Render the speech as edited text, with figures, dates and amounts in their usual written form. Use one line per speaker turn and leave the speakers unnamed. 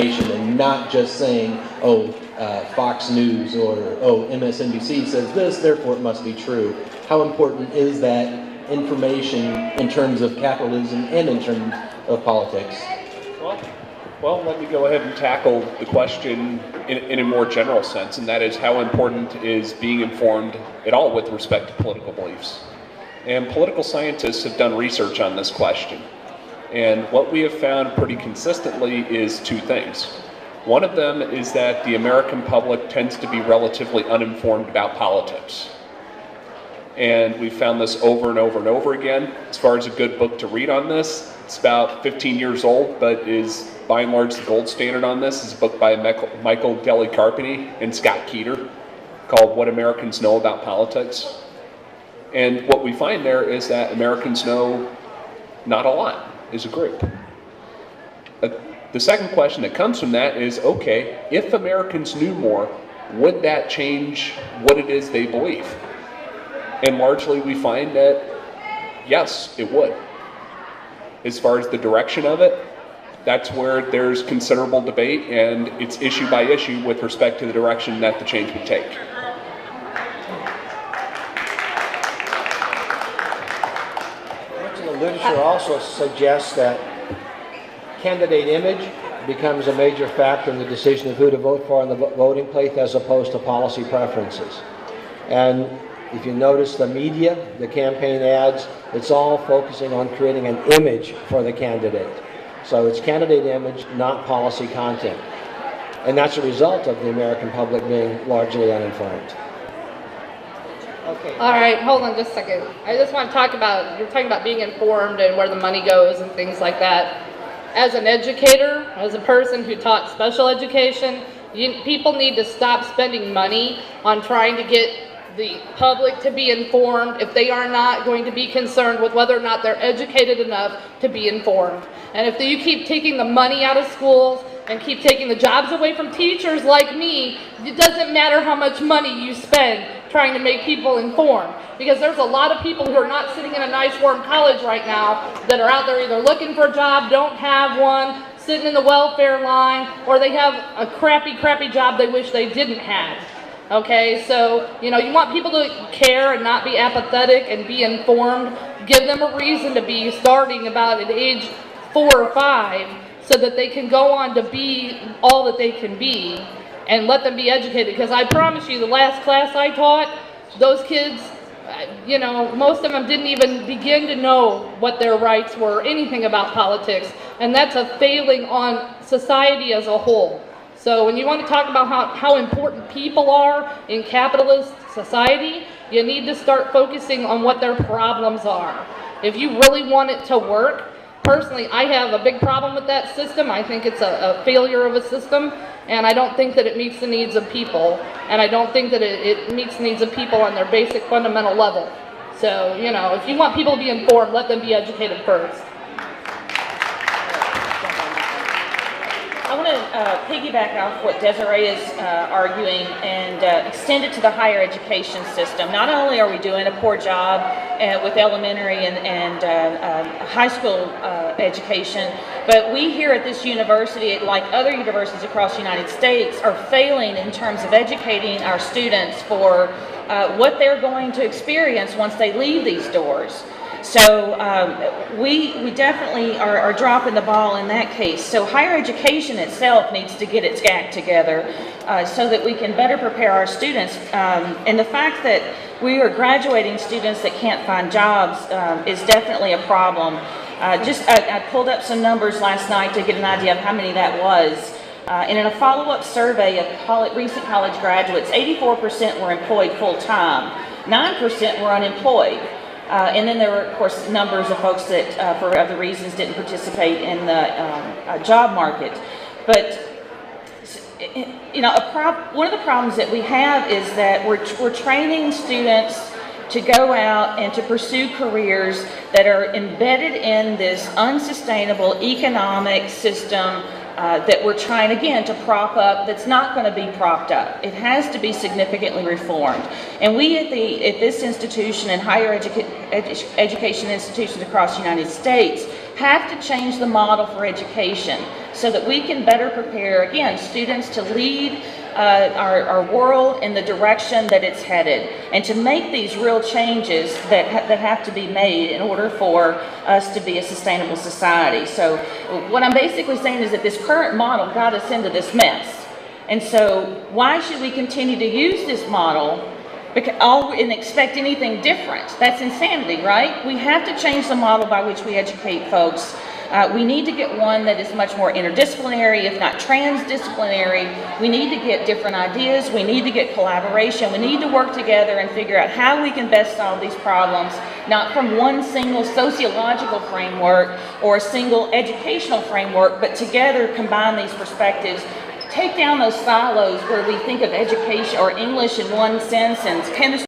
and not just saying, oh, Fox News or, oh, MSNBC says this, therefore it must be true. How important is that information in terms of capitalism and in terms of politics?
Well, let me go ahead and tackle the question in a more general sense, and that is how important is being informed at all with respect to political beliefs. And political scientists have done research on this question. And what we have found pretty consistently is two things. One of them is that the American public tends to be relatively uninformed about politics. And we've found this over and over and over again. As far as a good book to read on this, it's about 15 years old, but is by and large the gold standard on this. It's a book by Michael Delli-Carpini and Scott Keeter called What Americans Know About Politics. And what we find there is that Americans know not a lot as a group. The second question that comes from that is, okay, if Americans knew more, would that change what it is they believe? And largely we find that, yes, it would. As far as the direction of it, that's where there's considerable debate, and it's issue by issue with respect to the direction that the change would take.
Much of the literature also suggests that candidate image becomes a major factor in the decision of who to vote for on the voting plate as opposed to policy preferences. And if you notice the media, the campaign ads, it's all focusing on creating an image for the candidate. So it's candidate image, not policy content. And that's a result of the American public being largely uninformed.
Okay. All right, hold on just a second. I just want to talk about, you're talking about being informed and where the money goes and things like that. As an educator, as a person who taught special education, people need to stop spending money on trying to get the public to be informed if they are not going to be concerned with whether or not they're educated enough to be informed. And if you keep taking the money out of schools and keep taking the jobs away from teachers like me, it doesn't matter how much money you spend trying to make people informed. Because there's a lot of people who are not sitting in a nice warm college right now that are out there either looking for a job, don't have one, sitting in the welfare line, or they have a crappy job they wish they didn't have. Okay, so, you want people to care and not be apathetic and be informed. Give them a reason to be starting about at age 4 or 5 so that they can go on to be all that they can be, and let them be educated. Because I promise you, the last class I taught, those kids, most of them didn't even begin to know what their rights were, anything about politics. And that's a failing on society as a whole. So when you want to talk about how important people are in capitalist society, you need to start focusing on what their problems are. If you really want it to work, personally, I have a big problem with that system. I think it's a failure of a system, and I don't think that it meets the needs of people, and I don't think that it meets the needs of people on their basic fundamental level. So, if you want people to be informed, let them be educated first.
I want to piggyback off what Desiree is arguing and extend it to the higher education system. Not only are we doing a poor job with elementary and high school education, but we here at this university, like other universities across the United States, are failing in terms of educating our students for what they're going to experience once they leave these doors. So we definitely are dropping the ball in that case. So higher education itself needs to get its act together so that we can better prepare our students. And the fact that we are graduating students that can't find jobs is definitely a problem. I pulled up some numbers last night to get an idea of how many that was. And in a follow-up survey of recent college graduates, 84% were employed full-time, 9% were unemployed. And then there were, of course, numbers of folks that, for other reasons, didn't participate in the job market. But, one of the problems that we have is that we're training students to go out and to pursue careers that are embedded in this unsustainable economic system that we're trying, again, to prop up, that's not going to be propped up. It has to be significantly reformed. And we at this institution and higher education institutions across the United States have to change the model for education. so that we can better prepare, again, students to lead our world in the direction that it's headed, and to make these real changes that have to be made in order for us to be a sustainable society. So what I'm basically saying is that this current model got us into this mess. And so why should we continue to use this model and expect anything different? That's insanity, right? We have to change the model by which we educate folks. We need to get one that is much more interdisciplinary, if not transdisciplinary. We need to get different ideas. We need to get collaboration. We need to work together and figure out how we can best solve these problems, not from one single sociological framework or a single educational framework, but together combine these perspectives. Take down those silos where we think of education or English in one sense and chemistry